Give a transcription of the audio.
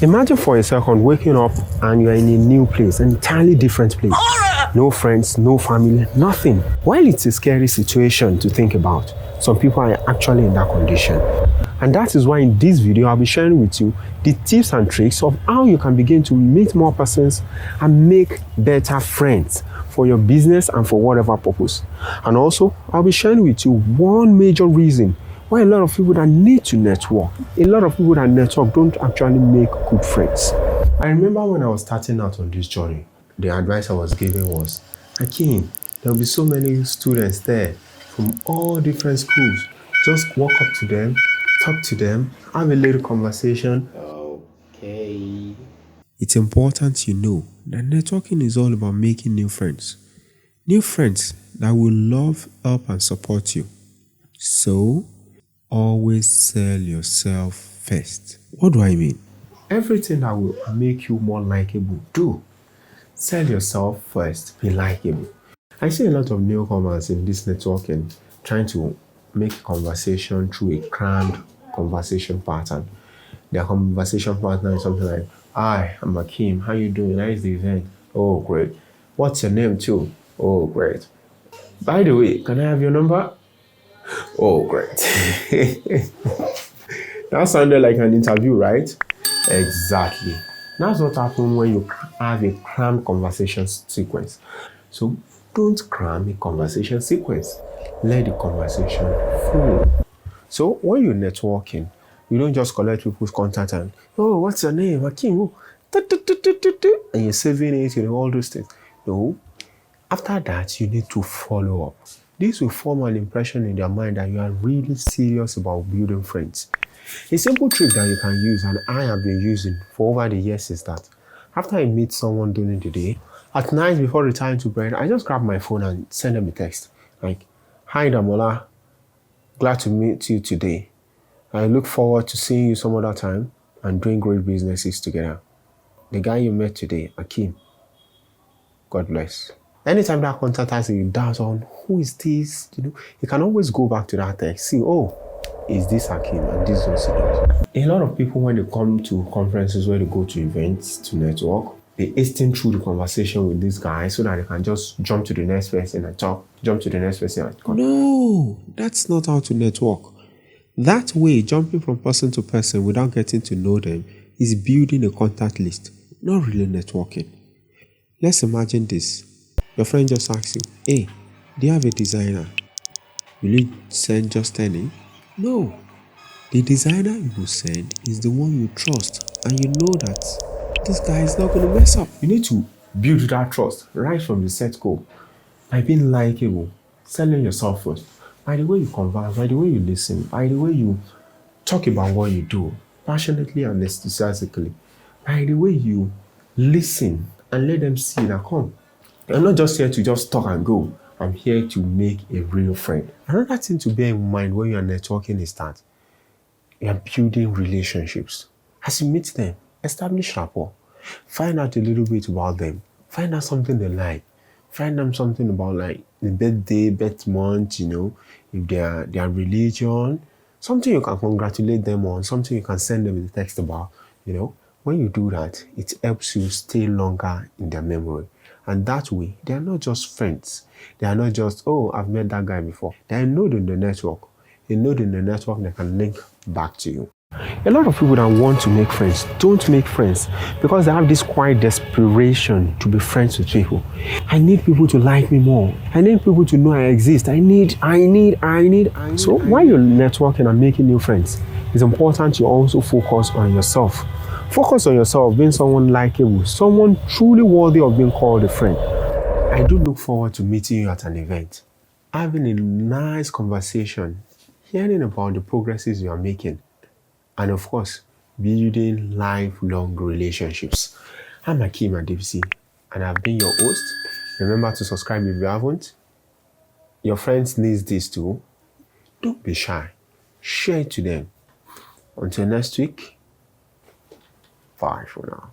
Imagine for a second waking up and you're in a new place, an entirely different place. No friends, no family, nothing. While it's a scary situation to think about, some people are actually in that condition. And that is why in this video, I'll be sharing with you the tips and tricks of how you can begin to meet more persons and make better friends for your business and for whatever purpose. And also, I'll be sharing with you one major reason why a lot of people that need to network, a lot of people that network don't actually make good friends. I remember when I was starting out on this journey, the advice I was given was, Akeem, there'll be so many students there from all different schools. Just walk up to them, talk to them, have a little conversation. Okay. It's important you know that networking is all about making new friends. New friends that will love, help, and support you. So, always sell yourself first. What do I mean? Everything that will make you more likable, do. Sell yourself first, be likable. I see a lot of newcomers in this networking trying to make a conversation through a crammed conversation pattern. Their conversation partner is something like, hi, I'm Akeem, how you doing? How is the event? Oh, great. What's your name too? Oh, great. By the way, can I have your number? Oh, great. That sounded like an interview, right? Exactly. That's what happens when you have a crammed conversation sequence. So don't cram a conversation sequence. Let the conversation flow. So when you're networking, you don't just collect people's contact and, oh, what's your name? Akeem. And you're saving it, all those things. No. After that, you need to follow up. This will form an impression in their mind that you are really serious about building friends. A simple trick that you can use, and I have been using for over the years, is that after I meet someone during the day, at night before retiring to bed, I just grab my phone and send them a text. Like, hi Damola, glad to meet you today. I look forward to seeing you some other time and doing great businesses together. The guy you met today, Akeem, God bless. Anytime that contact has a doubt on who is this, you can always go back to that text. See, oh, is this Akeem? And this is what he does. A lot of people, when they come to conferences, where they go to events to network, they hasten through the conversation with this guy so that they can just jump to the next person and talk, jump to the next person and talk. No, that's not how to network. That way, jumping from person to person without getting to know them is building a contact list, not really networking. Let's imagine this. Your friend just asks you, hey, do you have a designer? Will you send just any? No. The designer you will send is the one you trust, and you know that this guy is not going to mess up. You need to build that trust right from the set go by being likable, selling yourself first. By the way you converse, by the way you listen, by the way you talk about what you do, passionately and enthusiastically, by the way you listen and let them see that, come, I'm not just here to just talk and go. I'm here to make a real friend. Another thing to bear in mind when you're networking is that you're building relationships. As you meet them, establish rapport. Find out a little bit about them. Find out something they like. Find out something about like the birthday, birth month, if their religion, something you can congratulate them on, something you can send them a text about, When you do that, it helps you stay longer in their memory. And that way, they are not just friends. They are not just, oh, I've met that guy before. They are known in the network. They know in the network they can link back to you. A lot of people that want to make friends don't make friends because they have this quiet desperation to be friends with people. I need people to like me more. I need people to know I exist. I need. So while you're networking and making new friends, it's important to also focus on yourself. Focus on yourself, being someone likable, someone truly worthy of being called a friend. I do look forward to meeting you at an event, having a nice conversation, hearing about the progresses you are making, and of course, building lifelong relationships. I'm Akeem Adebisi, and I've been your host. Remember to subscribe if you haven't. Your friends need this too. Don't be shy. Share it to them. Until next week, bye for now.